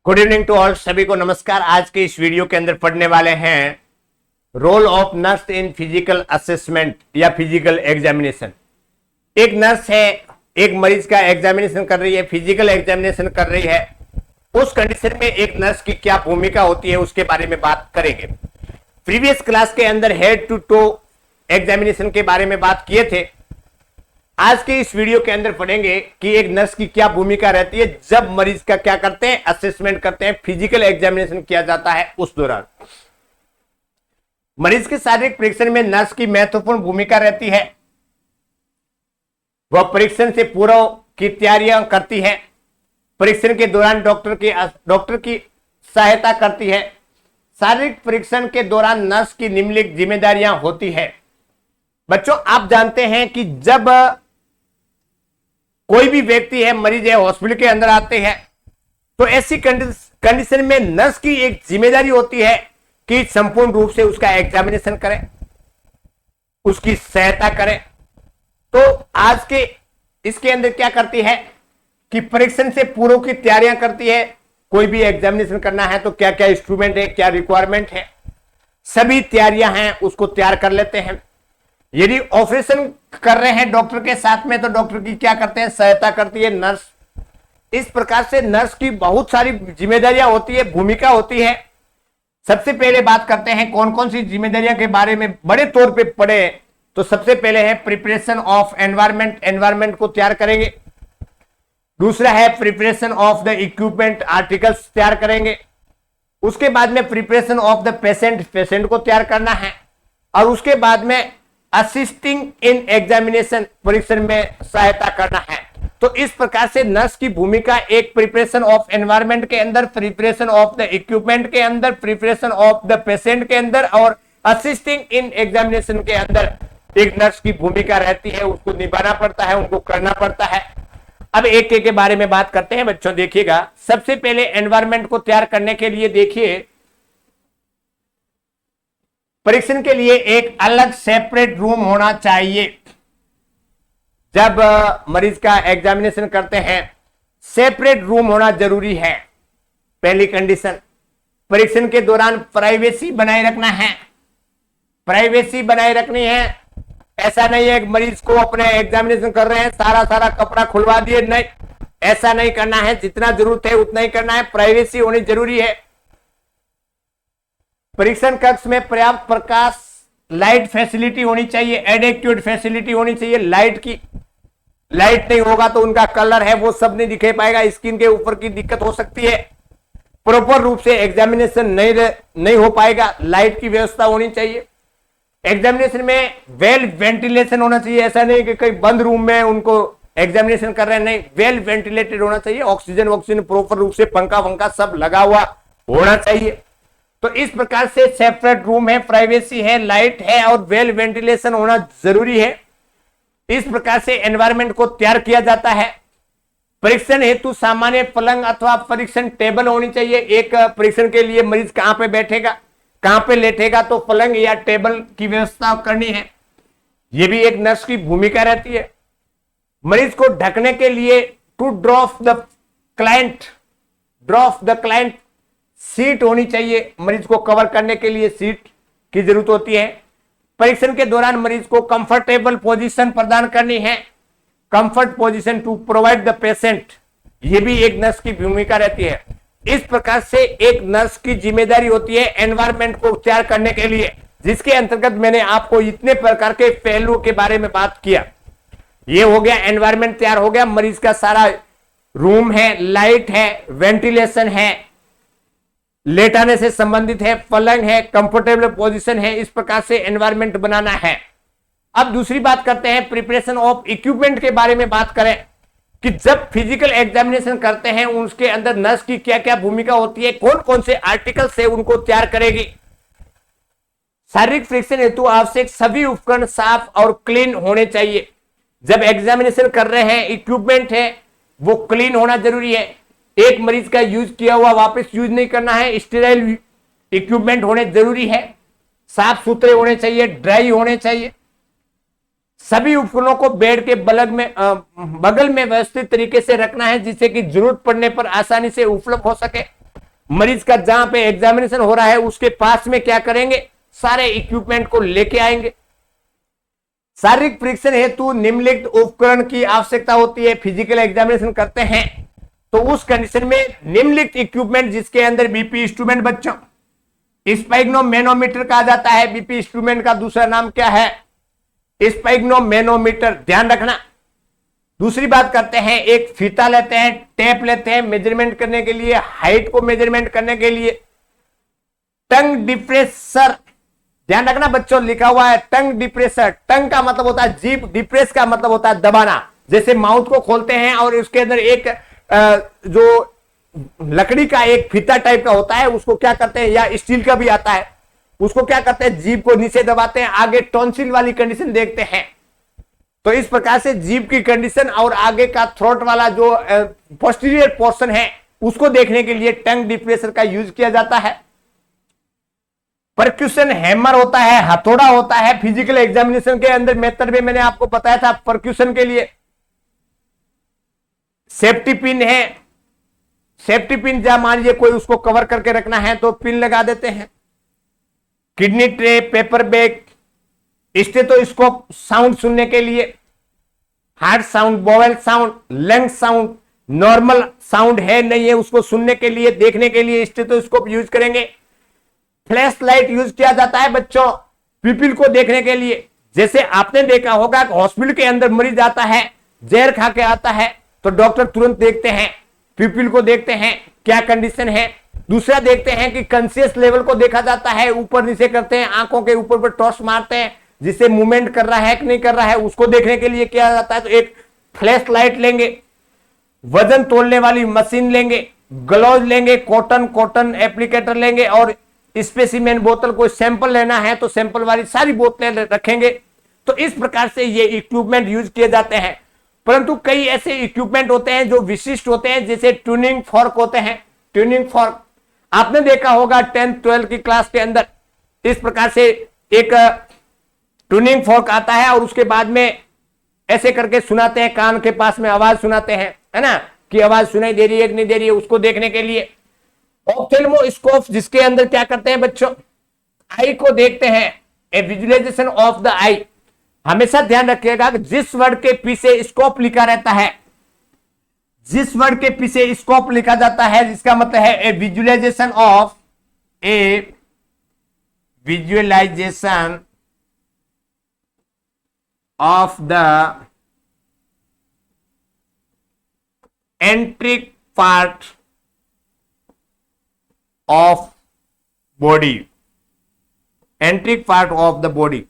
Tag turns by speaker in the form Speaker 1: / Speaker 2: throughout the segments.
Speaker 1: Good evening to all, सभी को नमस्कार। आज के इस वीडियो के अंदर पढ़ने वाले हैं role of nurse in physical assessment या फिजिकल एग्जामिनेशन। एक नर्स है, एक मरीज का एग्जामिनेशन कर रही है, फिजिकल एग्जामिनेशन कर रही है। उस कंडीशन में एक नर्स की क्या भूमिका होती है उसके बारे में बात करेंगे। प्रीवियस क्लास के अंदर हेड टू टो एग्जामिनेशन के बारे में बात किए थे। आज के इस वीडियो के अंदर पढ़ेंगे कि एक नर्स की क्या भूमिका रहती है जब मरीज का क्या करते हैं, असेसमेंट करते हैं, फिजिकल एग्जामिनेशन किया जाता है। उस दौरान मरीज के शारीरिक परीक्षण में नर्स की महत्वपूर्ण भूमिका रहती है। वह परीक्षण से पूर्व की तैयारियां करती है, परीक्षण के दौरान डॉक्टर की सहायता करती है। शारीरिक परीक्षण के दौरान नर्स की निम्नलिखित जिम्मेदारियां होती है। बच्चों, आप जानते हैं कि जब कोई भी व्यक्ति है, मरीज है, हॉस्पिटल के अंदर आते हैं तो ऐसी कंडीशन में नर्स की एक जिम्मेदारी होती है कि संपूर्ण रूप से उसका एग्जामिनेशन करें, उसकी सहायता करें। तो आज के इसके अंदर क्या करती है कि परीक्षण से पूर्व की तैयारियां करती है। कोई भी एग्जामिनेशन करना है तो क्या क्या इंस्ट्रूमेंट है, क्या रिक्वायरमेंट है, सभी तैयारियां हैं उसको तैयार कर लेते हैं। यदि ऑपरेशन कर रहे हैं डॉक्टर के साथ में तो डॉक्टर की क्या करते हैं, सहायता करती है नर्स। इस प्रकार से नर्स की बहुत सारी जिम्मेदारियां होती है, भूमिका होती है। सबसे पहले बात करते हैं कौन कौन सी जिम्मेदारियां के बारे में बड़े तौर पे पढ़े तो सबसे पहले है प्रिपरेशन ऑफ एनवायरमेंट, एनवायरमेंट को तैयार करेंगे। दूसरा है preparation of the equipment, articles तैयार करेंगे। उसके बाद में preparation of the patient, patient को तैयार करना है। और उसके बाद में असिस्टिंग इन एग्जामिनेशन, परीक्षण में सहायता करना है। तो इस प्रकार से नर्स की भूमिका एक प्रिपरेशन ऑफ एनवायरनमेंट के अंदर, प्रिपरेशन ऑफ द इक्विपमेंट के अंदर, प्रिपरेशन ऑफ द पेशेंट के अंदर और असिस्टिंग इन एग्जामिनेशन के अंदर एक नर्स की भूमिका रहती है। उसको निभाना पड़ता है, उनको करना पड़ता है। अब एक एक के बारे में बात करते हैं। बच्चों देखिएगा, सबसे पहले एनवायरनमेंट को तैयार करने के लिए देखिए, परीक्षण के लिए एक अलग सेपरेट रूम होना चाहिए। जब मरीज का एग्जामिनेशन करते हैं सेपरेट रूम होना जरूरी है। पहली कंडीशन, परीक्षण के दौरान प्राइवेसी बनाए रखना है। प्राइवेसी बनाए रखनी है। ऐसा नहीं है मरीज को अपने एग्जामिनेशन कर रहे हैं सारा कपड़ा खुलवा दिए, नहीं, ऐसा नहीं करना है। जितना जरूरत है उतना ही करना है। प्राइवेसी होनी जरूरी है। परीक्षण कक्ष में पर्याप्त प्रकाश, लाइट फैसिलिटी होनी चाहिए, एडेक्वेट फैसिलिटी होनी चाहिए लाइट की। लाइट नहीं होगा तो उनका कलर है वो सब नहीं दिखाई पाएगा, स्किन के ऊपर की दिक्कत हो सकती है। प्रॉपर रूप से एग्जामिनेशन नहीं हो पाएगा। लाइट की व्यवस्था होनी चाहिए। एग्जामिनेशन में वेल वेंटिलेशन होना चाहिए। ऐसा नहीं कि कहीं बंद रूम में उनको एग्जामिनेशन कर रहे हैं, नहीं, वेल वेंटिलेटेड होना चाहिए। ऑक्सीजन प्रॉपर रूप से, पंखा वंखा सब लगा हुआ होना चाहिए। तो इस प्रकार से सेपरेट रूम है, प्राइवेसी है, लाइट है और वेल वेंटिलेशन होना जरूरी है। इस प्रकार से एनवायरनमेंट को तैयार किया जाता है। परीक्षण हेतु सामान्य पलंग अथवा परीक्षण टेबल होनी चाहिए। एक परीक्षण के लिए मरीज कहां पे बैठेगा, कहां पे लेटेगा, तो पलंग या टेबल की व्यवस्था करनी है। यह भी एक नर्स की भूमिका रहती है। मरीज को ढकने के लिए to drop the client seat होनी चाहिए। मरीज को कवर करने के लिए सीट की जरूरत होती है। परीक्षण के दौरान मरीज को कंफर्टेबल पोजीशन प्रदान करनी है। Comfort position to provide the patient, यह भी एक नर्स की भूमिका रहती है। इस प्रकार से एक नर्स की जिम्मेदारी होती है एनवायरनमेंट को तैयार करने के लिए, जिसके अंतर्गत मैंने आपको इतने प्रकार के पहलुओं के बारे में बात किया। यह हो गया एनवायरनमेंट तैयार हो गया, मरीज का सारा रूम है, लाइट है, वेंटिलेशन है, लेटाने से संबंधित है, पलंग है, कंफर्टेबल पोजीशन है। इस प्रकार से एनवायरनमेंट बनाना है। अब दूसरी बात करते हैं प्रिपरेशन ऑफ इक्विपमेंट के बारे में बात करें कि जब फिजिकल एग्जामिनेशन करते हैं उसके अंदर नर्स की क्या क्या भूमिका होती है, कौन कौन से आर्टिकल से उनको तैयार करेगी। शारीरिक परीक्षण हेतु आवश्यक सभी उपकरण साफ और क्लीन होने चाहिए। जब एग्जामिनेशन कर रहे हैं, इक्विपमेंट है वो क्लीन होना जरूरी है। एक मरीज का यूज किया हुआ वापस यूज नहीं करना है। स्टेराइल इक्विपमेंट होने जरूरी है, साफ सुथरे होने चाहिए, ड्राई होने चाहिए। सभी उपकरणों को बेड के बगल में व्यवस्थित तरीके से रखना है जिससे कि जरूरत पड़ने पर आसानी से उपलब्ध हो सके। मरीज का जहां पे एग्जामिनेशन हो रहा है उसके पास में क्या करेंगे, सारे इक्विपमेंट को लेके आएंगे। शारीरिक परीक्षण हेतु निम्नलिखित उपकरण की आवश्यकता होती है। फिजिकल एग्जामिनेशन करते हैं तो उस कंडीशन में निम्नलिखित इक्विपमेंट जिसके अंदर बीपी इंस्ट्रूमेंट, बच्चों स्पाइग्नोमेनोमीटर कहा जाता है। बीपी इंस्ट्रूमेंट का दूसरा नाम क्या है, स्पाइग्नोमेनोमीटर, ध्यान रखना। दूसरी बात करते हैं, एक फीता लेते हैं, टेप लेते हैं मेजरमेंट करने के लिए, हाइट को मेजरमेंट करने के लिए। टंग डिप्रेसर, ध्यान रखना बच्चों, लिखा हुआ है टंग डिप्रेसर। टंग का मतलब होता है जीभ, डिप्रेस का मतलब होता है दबाना। जैसे माउथ को खोलते हैं और उसके अंदर एक जो लकड़ी का एक फीता टाइप का होता है उसको क्या करते हैं, या स्टील का भी आता है, उसको क्या करते हैं, जीभ को नीचे दबाते हैं, आगे टॉन्सिल वाली कंडीशन देखते हैं। तो इस प्रकार से जीभ की कंडीशन और आगे का थ्रोट वाला जो पोस्टीरियर पोर्शन है उसको देखने के लिए टंग डिप्रेसर का यूज किया जाता है। परक्यूशन हैमर होता है, हथौड़ा होता है। फिजिकल एग्जामिनेशन के अंदर मेथड में मैंने आपको बताया था परक्यूशन के लिए। सेफ्टी पिन है, सेफ्टी पिन जहां मान लीजिए कोई उसको कवर करके रखना है तो पिन लगा देते हैं। Kidney tray, paper bag, stethoscope sound सुनने के लिए, heart sound, vowel sound, lung sound, normal sound है नहीं है उसको सुनने के लिए, देखने के लिए स्टेथोस्कोप यूज करेंगे। फ्लैश लाइट यूज किया जाता है बच्चों पीपल को देखने के लिए। जैसे आपने देखा होगा कि हॉस्पिटल के अंदर मरीज आता है, जहर खा के आता है, तो डॉक्टर तुरंत देखते हैं, पीपल को देखते हैं क्या कंडीशन है। दूसरा देखते हैं कि कॉन्शियस लेवल को देखा जाता है, ऊपर नीचे करते हैं, आंखों के ऊपर पर टॉर्च मारते हैं, जिससे मूवमेंट कर रहा है कि नहीं कर रहा है उसको देखने के लिए किया जाता है। तो एक फ्लैश लाइट लेंगे, वजन तोलने वाली मशीन लेंगे, ग्लव्स लेंगे, कॉटन एप्लीकेटर लेंगे, और स्पेसिमेन बोतल, कोई सैंपल लेना है तो सैंपल वाली सारी बोतलें रखेंगे। तो इस प्रकार से ये इक्विपमेंट यूज किए जाते हैं। परंतु कई ऐसे इक्विपमेंट होते हैं जो विशिष्ट होते हैं, जैसे ट्यूनिंग फॉर्क होते हैं। ट्यूनिंग फॉर्क आपने देखा होगा 10th 12th की क्लास के अंदर, इस प्रकार से एक ट्यूनिंग फॉर्क आता है और उसके बाद में ऐसे करके सुनाते हैं, कान के पास में आवाज सुनाते हैं, है ना, कि आवाज सुनाई दे रही है कि नहीं दे रही है, उसको देखने के लिए। ऑप्थेल्मोस्कोप जिसके अंदर क्या करते हैं बच्चों, आई को देखते हैं, ए विजुअलाइजेशन ऑफ द आई। हमेशा ध्यान रखिएगा कि जिस वर्ड के पीछे स्कोप लिखा रहता है, जिस वर्ड के पीछे स्कोप लिखा जाता है, जिसका मतलब है a visualization of, a visualization of the enteric part of body, enteric part of the body.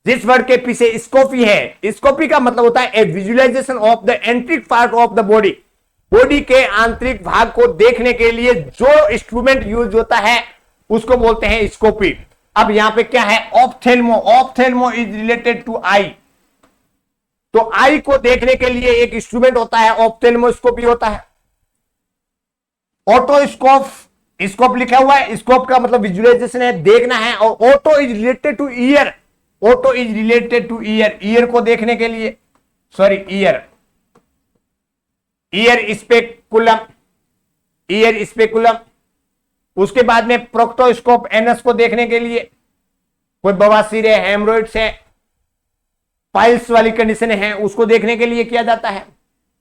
Speaker 1: जिस वर्ड के पीछे स्कोपी है, स्कोपी का मतलब होता है a visualization of the enteric part of the body, body के आंतरिक भाग को देखने के लिए जो इंस्ट्रूमेंट यूज होता है उसको बोलते हैं स्कोपी। अब यहां पे क्या है, ऑप्थेल्मो, ऑप्थेल्मो इज रिलेटेड टू आई। तो आई को देखने के लिए एक इंस्ट्रूमेंट होता है, ऑप्थेल्मोस्कोपी होता है। ऑटोस्कोप, स्कोप लिखा हुआ है, स्कोप का मतलब विजुअलाइजेशन है, देखना है, और auto is related two year, auto is related two year, year को देखने के लिए, sorry year, year speculum, year speculum. उसके बाद में प्रोक्टोस्कोप, एनस को देखने के लिए, कोई बवासीर है, हेमरोइड्स है, पाइल्स वाली कंडीशन है, उसको देखने के लिए किया जाता है।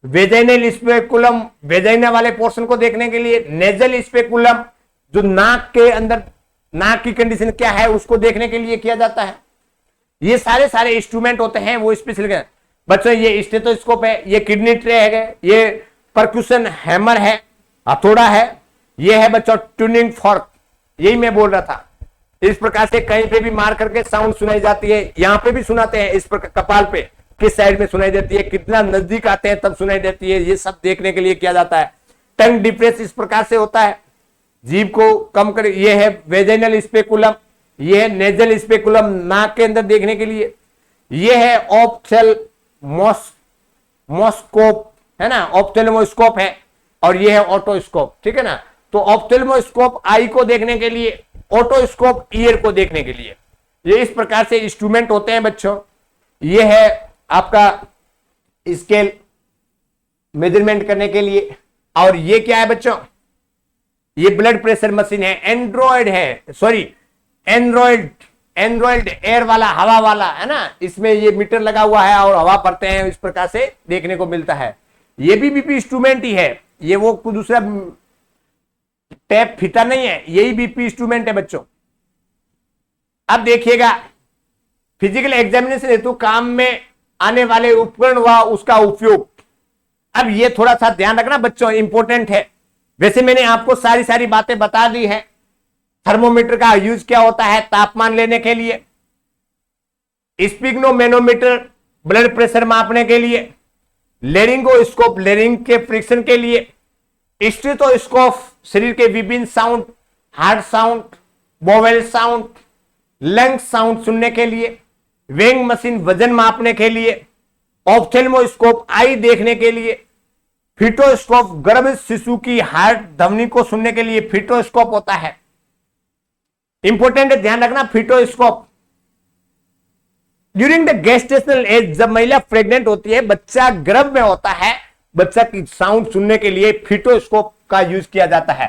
Speaker 1: वेजाइनल स्पेकुलम, वेजाइना वाले पोर्शन को देखने के लिए। नेजल स्पेकुलम, जो नाक के अंदर, नाक की कंडीशन क्या है उसको देखने के लिए किया जाता है। ये सारे इंस्ट्रूमेंट होते हैं वो स्पेशल। बच्चों ये स्टेथोस्कोप है, ये किडनी ट्रे है, ये परक्यूशन हैमर है, हथौड़ा है, ये है बच्चों ट्यूनिंग फॉर्क। यही मैं बोल रहा था। इस प्रकार से कहीं पे भी मार करके साउंड सुनाई जाती है, यहां पे भी सुनाते हैं, इस प्रकार कपाल पे किस साइड में सुनाई देती है, कितना नजदीक आते हैं तब सुनाई देती है, ये सब देखने के लिए किया जाता है। टंग डिप्रेस इस प्रकार से होता है, जीभ को कम कर, ये है वेजाइनल स्पेकुलम, ये है नेजल स्पेकुलम, नाक के अंदर देखने के लिए। ये है ऑप्थेल्मोस्कोप, है ना, ऑप्थेल्मोस्कोप है, और ये है ऑटोस्कोप, ठीक है ना। तो ऑप्थेल्मोस्कोप आई को देखने के लिए, ऑटोस्कोप ईयर को देखने के लिए। ये इस प्रकार से इंस्ट्रूमेंट होते हैं बच्चों। ये है आपका स्केल मेजरमेंट करने के लिए। और ये क्या है बच्चों, ये ब्लड प्रेशर मशीन है, एंड्रॉयड है, सॉरी एंड्रॉयड एयर वाला, हवा वाला है ना, इसमें ये मीटर लगा हुआ है और हवा भरते हैं, इस प्रकार से देखने को मिलता है। ये भी बीपी इंस्ट्रूमेंट ही है, ये वो कोई दूसरा टैप फीता नहीं है, यही बीपी इंस्ट्रूमेंट है बच्चों। अब देखिएगा, फिजिकल एग्जामिनेशन हेतु काम में आने वाले उपकरण व उसका उपयोग। अब ये थोड़ा सा ध्यान रखना बच्चों, इंपॉर्टेंट है। वैसे मैंने आपको सारी बातें बता दी है। थर्मोमीटर का यूज क्या होता है तापमान लेने के लिए, स्पिग्नोमेनोमीटर ब्लड प्रेशर मापने के लिए, लेरिंगोस्कोप लेरिंग के फ्रिक्शन के लिए, स्टेथोस्कोप शरीर के विभिन्न sound, heart sound, vowel sound, lung sound सुनने के लिए, वेइंग मशीन वजन मापने के लिए, ऑप्थेल्मोस्कोप आई देखने के लिए, फीटोस्कोप गर्भ शिशु की हार्ट धमनी को सुनने के लिए फीटोस्कोप होता है। इंपॉर्टेंट है, ध्यान रखना फीटोस्कोप। ड्यूरिंग द गेस्टेशनल एज, जब महिला प्रेग्नेंट होती है, बच्चा गर्भ में होता है, बच्चा की साउंड सुनने के लिए फीटोस्कोप का यूज किया जाता है।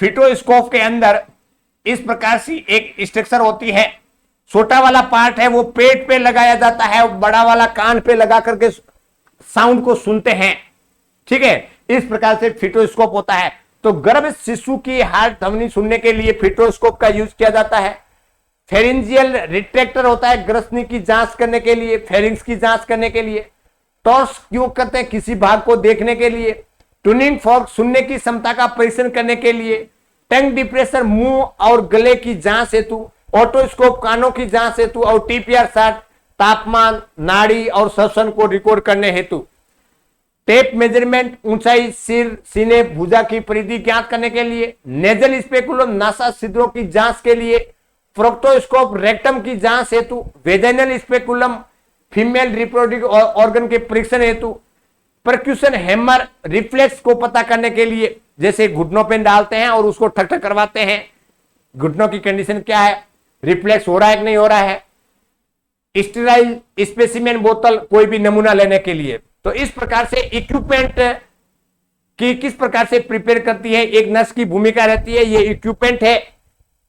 Speaker 1: फीटोस्कोप के अंदर इस प्रकार से एक स्ट्रक्चर होती है, छोटा वाला पार्ट है वो पेट पे लगाया जाता है, बड़ा वाला कान पे लगा करके साउंड को सुनते हैं, ठीक है, इस प्रकार से फीटोस्कोप होता है। तो गर्भ शिशु की हार्ट धमनी सुनने के लिए फीटोस्कोप का यूज किया जाता है। फेरेंजियल रिट्रैक्टर होता है ग्रसनी की जांच करने के लिए, फेरिंग्स की जांच करने के लिए। टॉर्च क्यों करते हैं, किसी भाग को देखने के लिए। ट्यूनिंग फॉर्क सुनने की क्षमता का परीक्षण करने के लिए। टंग डिप्रेशर मुंह और गले की जांच हेतु। ऑटोस्कोप कानों की जांच हेतु। और टीपीआर शार्ट तापमान, नाड़ी और श्वसन को रिकॉर्ड करने हेतु। टेप मेजरमेंट ऊंचाई, सिर, सीने, भुजा की परिधि ज्ञात करने के लिए। नेजल स्पेकुलम नासा छिद्रों की जांच के लिए। प्रोक्टोस्कोप रेक्टम की जांच हेतु। Vaginal speculum female reproductive organ के परीक्षण हेतु। परक्यूशन हैमर रिफ्लेक्स को पता करने के लिए, जैसे घुटनों पे डालते हैं और उसको ठक ठक करवाते हैं, घुटनों की कंडीशन क्या है, रिफ्लेक्स हो रहा है कि नहीं हो रहा है। स्टेराइल स्पेसिमेन बोतल, कोई भी नमूना लेने के लिए। तो इस प्रकार से इक्विपमेंट की किस प्रकार से प्रिपेयर करती है, एक नर्स की भूमिका रहती है। ये इक्विपमेंट है,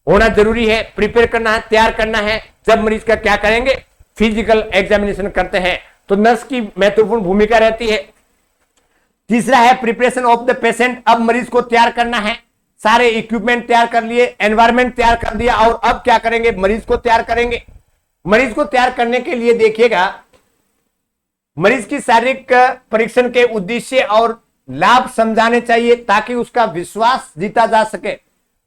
Speaker 1: होना जरूरी है, प्रिपेयर करना है, तैयार करना है। जब मरीज का क्या करेंगे, फिजिकल एग्जामिनेशन करते हैं, तो नर्स की महत्वपूर्ण भूमिका रहती है। तीसरा है प्रिपरेशन ऑफ द पेशेंट। अब मरीज को तैयार करना है, सारे इक्विपमेंट तैयार कर लिए, एनवायरमेंट तैयार कर दिया, और अब क्या करेंगे, मरीज को तैयार करेंगे। मरीज को तैयार करने के लिए देखिएगा, मरीज की शारीरिक परीक्षण के उद्देश्य और लाभ समझाने चाहिए ताकि उसका विश्वास जीता जा सके।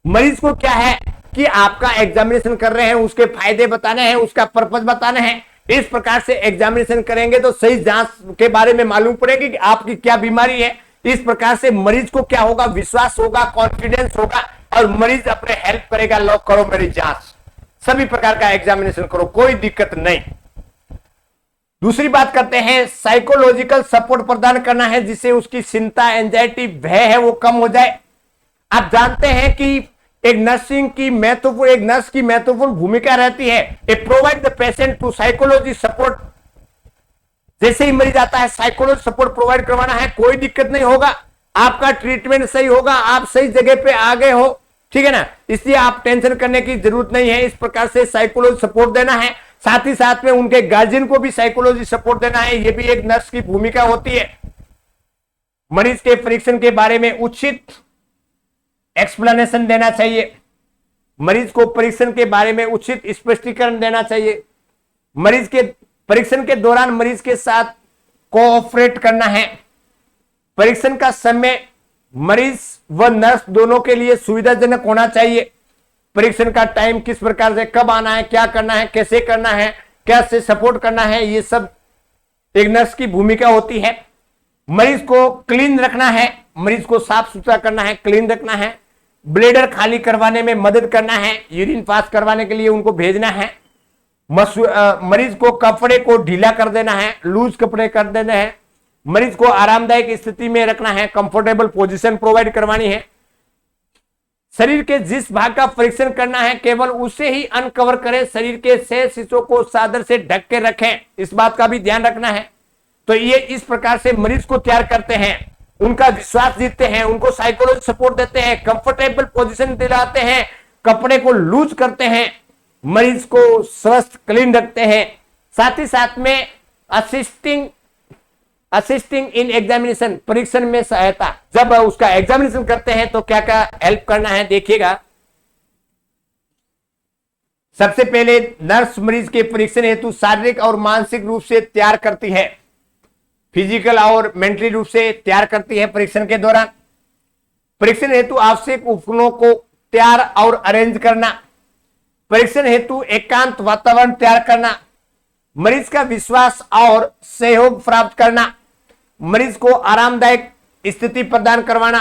Speaker 1: मरीज को क्या है कि आपका एग्जामिनेशन कर रहे हैं, उसके फायदे बताने हैं, उसका पर्पस बताने हैं। इस प्रकार से एग्जामिनेशन करेंगे तो सही जांच के बारे में मालूम पड़ेगी कि आपकी क्या बीमारी है। इस प्रकार से मरीज को क्या होगा, विश्वास होगा, कॉन्फिडेंस होगा, और मरीज अपने हेल्प करेगा। लॉक करो मेरी जांच, सभी प्रकार का एग्जामिनेशन करो, कोई दिक्कत नहीं। दूसरी बात करते हैं, साइकोलॉजिकल सपोर्ट प्रदान करना है, जिससे उसकी चिंता, एंजाइटी, भय है वो कम हो जाए। आप जानते हैं कि एक नर्स की महत्वपूर्ण भूमिका रहती है। A provide the patient to psychology support. जैसे ही मरीज आता है, साइकोलॉजी सपोर्ट प्रोवाइड करवाना है, कोई दिक्कत नहीं होगा, आपका ट्रीटमेंट सही होगा, आप सही जगह पे आ गए हो, ठीक है ना, इसलिए आप टेंशन करने की जरूरत नहीं है। इस प्रकार से साइकोलॉजी सपोर्ट देना है, साथ ही साथ में उनके गार्जियन को भी साइकोलॉजी सपोर्ट देना है, यह भी एक नर्स की भूमिका होती है। मरीज के परीक्षण के बारे में उचित एक्सप्लेनेशन देना चाहिए, मरीज को परीक्षण के बारे में उचित स्पष्टीकरण देना चाहिए। मरीज के परीक्षण के दौरान मरीज के साथ कोऑपरेट करना है। परीक्षण का समय मरीज व नर्स दोनों के लिए सुविधाजनक होना चाहिए। परीक्षण का टाइम किस प्रकार से, कब आना है, क्या करना है, कैसे करना है, कैसे सपोर्ट करना है, ये सब एक नर्स की भूमिका होती है। मरीज को क्लीन रखना है, मरीज को साफ सुथरा करना है, क्लीन रखना है। ब्लेडर खाली करवाने में मदद करना है, यूरिन पास करवाने के लिए उनको भेजना है। मरीज को कपड़े को ढीला कर देना है, लूज कपड़े कर देने हैं। मरीज को आरामदायक स्थिति में रखना है, कंफर्टेबल पोजीशन प्रोवाइड करवानी है। शरीर के जिस भाग का परीक्षण करना है केवल उसे ही अनकवर करें, शरीर के शेष हिस्सों को चादर से ढक के रखें, इस बात का भी ध्यान रखना है। तो ये इस प्रकार से मरीज को तैयार करते हैं। उनका विश्वास जीतते हैं, उनको साइकोलॉजी सपोर्ट देते हैं, कंफर्टेबल पोजीशन दिलाते हैं, कपड़े को लूज करते हैं, मरीज को स्वस्थ क्लीन रखते हैं, साथ ही साथ में असिस्टिंग इन एग्जामिनेशन, परीक्षण में सहायता। जब उसका एग्जामिनेशन करते हैं तो क्या क्या हेल्प करना है देखिएगा। सबसे पहले नर्स मरीज के परीक्षण हेतु शारीरिक और मानसिक रूप से तैयार करती है, फिजिकल और मेंटली रूप से तैयार करती है परीक्षण के दौरान। परीक्षण हेतु आवश्यक उपकरणों को तैयार और अरेंज करना, परीक्षण हेतु एकांत वातावरण तैयार करना, मरीज का विश्वास और सहयोग प्राप्त करना, मरीज को आरामदायक स्थिति प्रदान करवाना।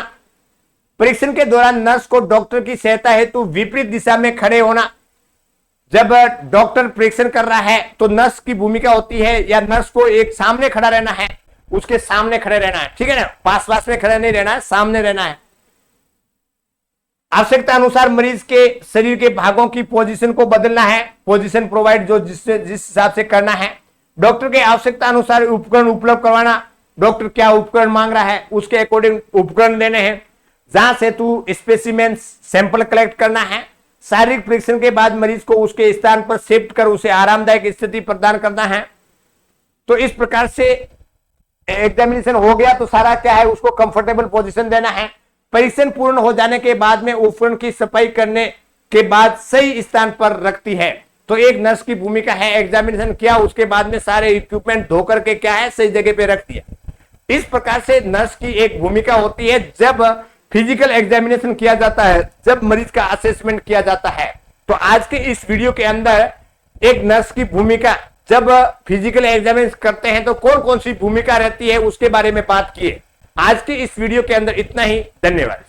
Speaker 1: परीक्षण के दौरान नर्स को डॉक्टर की सहायता हेतु विपरीत दिशा में खड़े होना। जब डॉक्टर परीक्षण कर रहा है तो नर्स की भूमिका होती है, या नर्स को एक सामने खड़ा रहना है, उसके सामने खड़े रहना है, ठीक है ना, पास में खड़े नहीं रहना है, सामने रहना है। आवश्यकता अनुसार मरीज के शरीर के भागों की पोजीशन को बदलना है, पोजीशन प्रोवाइड जो जिस हिसाब से करना है। डॉक्टर के आवश्यकता अनुसार उपकरण उपलब्ध करवाना, डॉक्टर क्या उपकरण मांग रहा है उसके अकॉर्डिंग उपकरण देने हैं। जांच हेतु स्पेसिमेन सैंपल कलेक्ट करना है। शारीरिक परीक्षण के बाद मरीज को उसके स्थान पर शिफ्ट कर उसे आरामदायक स्थिति प्रदान करना है। तो इस प्रकार से एग्जामिनेशन हो गया तो सारा क्या है, उसको कंफर्टेबल पोजीशन देना है। परीक्षण पूर्ण हो जाने के बाद में उपकरण की सफाई करने के बाद सही स्थान पर रखती है। तो एक नर्स की भूमिका है, एग्जामिनेशन किया उसके बाद में सारे इक्विपमेंट धो करके क्या है सही जगह पे रख दिया। इस प्रकार से नर्स की एक भूमिका होती है जब फिजिकल एग्जामिनेशन किया जाता है, जब मरीज का असेसमेंट किया जाता है। तो आज के इस वीडियो के अंदर एक नर्स की भूमिका जब फिजिकल एग्जामिनेशन करते हैं तो कौन कौन सी भूमिका रहती है उसके बारे में बात किए। आज के इस वीडियो के अंदर इतना ही, धन्यवाद।